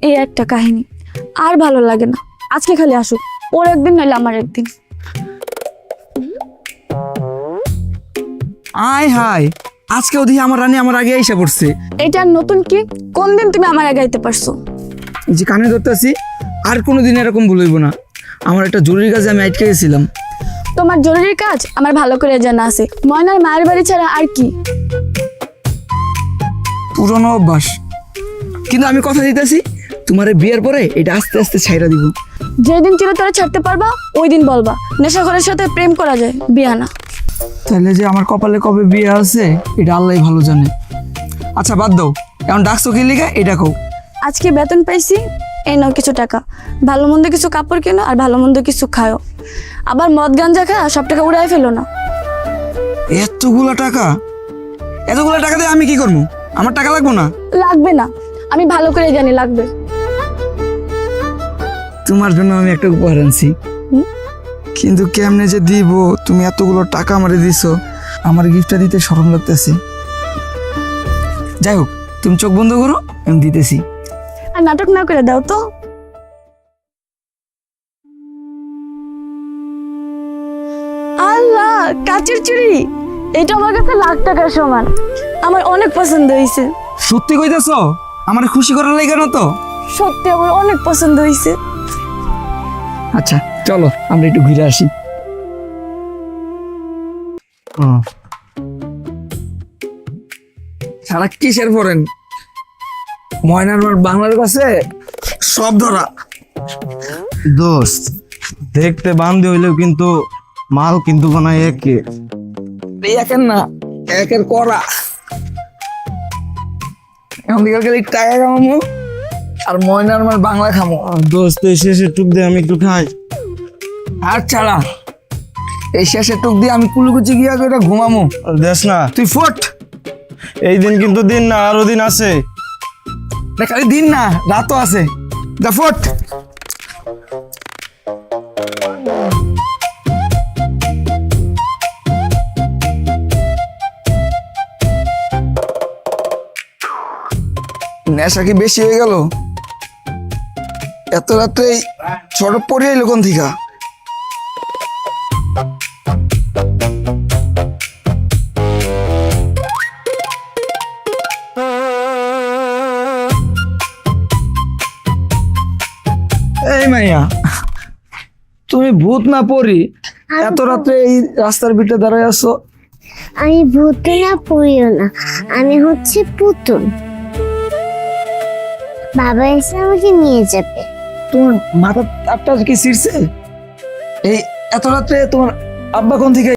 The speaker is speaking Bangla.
এই একটা কাহিনী, আর ভালো লাগে না। আজকে খালি আসুক, ওর একদিন নইলে আমার একদিন। আয় হায়, আজকেও দেখি আমার রানী আমার আগে এসে পড়ছে। এটা আর নতুন কি? কোন দিন তুমি আমার আগে আইতে পারছো? এই যে কানে ধরতেছি, আর কোনোদিন এরকম বলইব না। আমার একটা জরুরি কাজে আমি আটকে গেছিলাম। তোমার জরুরি কাজ আমার ভালো করে জানা আছে। ময়নার মায়ের বাড়ি ছাড়া আর কি? পুরনো অভ্যাস। কিন্তু আমি কথা দিতেছি, তোমার বিয়ের পরে এটা আস্তে আস্তে ছাইরা দিব। যেদিন চিরতরে ছাড়তে পারবা ওই দিন বলবা নেশাখোরের সাথে প্রেম করা যায়, বিয়া না। তাহলে যে আমার কপালে কবে বিয়ে আছে এটা আল্লাহই ভালো জানে। আচ্ছা বাদ দাও, এখন ডাকছো কি লিগা এটা কও। আজকে বেতন পাইছি, এই নাও কিছু টাকা। ভালো মন্দ কিছু কাপড় কেনো আর ভালো মন্দ কিছু খাও। আবার মদ গাঞ্জা খা সব টাকা উড়াই ফেলো না। এতগুলা টাকা দিয়ে আমি কি করবো? আমার টাকা লাগবো না? লাগবে না, আমি ভালো করে জানি লাগবে। তোমার জন্য আমি একটা উপহার আনছি, কিন্তু কেমনে যে দিব? তুমি এতগুলো টাকা আমারে দিছো, আমার গিফটটা দিতে শরম লাগতেছে। যাই হোক, তুমি চোখ বন্ধ করো, আমি দিতেছি। আর নাটক না করে দাও তো। আল্লাহ, কাচের চুড়ি! এটা আমার কাছে লাখ টাকার সমান। আমার অনেক পছন্দ হয়েছে। সত্যি কইতেছ? আমার খুশি করার লাগে না তো? সত্যি আমার অনেক পছন্দ হয়েছে। আচ্ছা চলো আমরা একটু ঘুরে আসি। সারা কিসের পড়েন? ময়নার মার বাংলার কাছে সব ধরা। দোস্ত, দেখতে বান্ধে হইলেও কিন্তু মাল কিন্তু কোনো একে এই একের না, একের করা। এখন দিকে গেলে টাকা কামামো আর ময়নার মার বাংলা খামো। দোস্ত এই শেষে টুক দে, আমি একটু খাই। আর ছাড়া এই শেষে টুক দিয়ে আমি কুলুকুচি গিয়া করে ঘুমামো। দেখ না, তুই ফোট। এই দিন কিন্তু দিন না, আরো দিন আছে। খালি দিন না, রাতও আছে। দা ফোট। নেশা কি বেশি হয়ে গেল? এত রাত্রে ছোট পড়ে এলো কোন থিকা? এই মাইয়া, তুমি ভূত না পড়ি এত রাত্রে এই রাস্তার ভিতরে দাঁড়ায় আছো? আমি ভূত না পড়িও না, আমি হচ্ছে পুতুল। বাবা এসে আমাকে নিয়ে যাবে। তোমার মাথা তাপটা কি ছিড়ছে? এই এত রাত্রে তোমার আব্বা কোন থেকে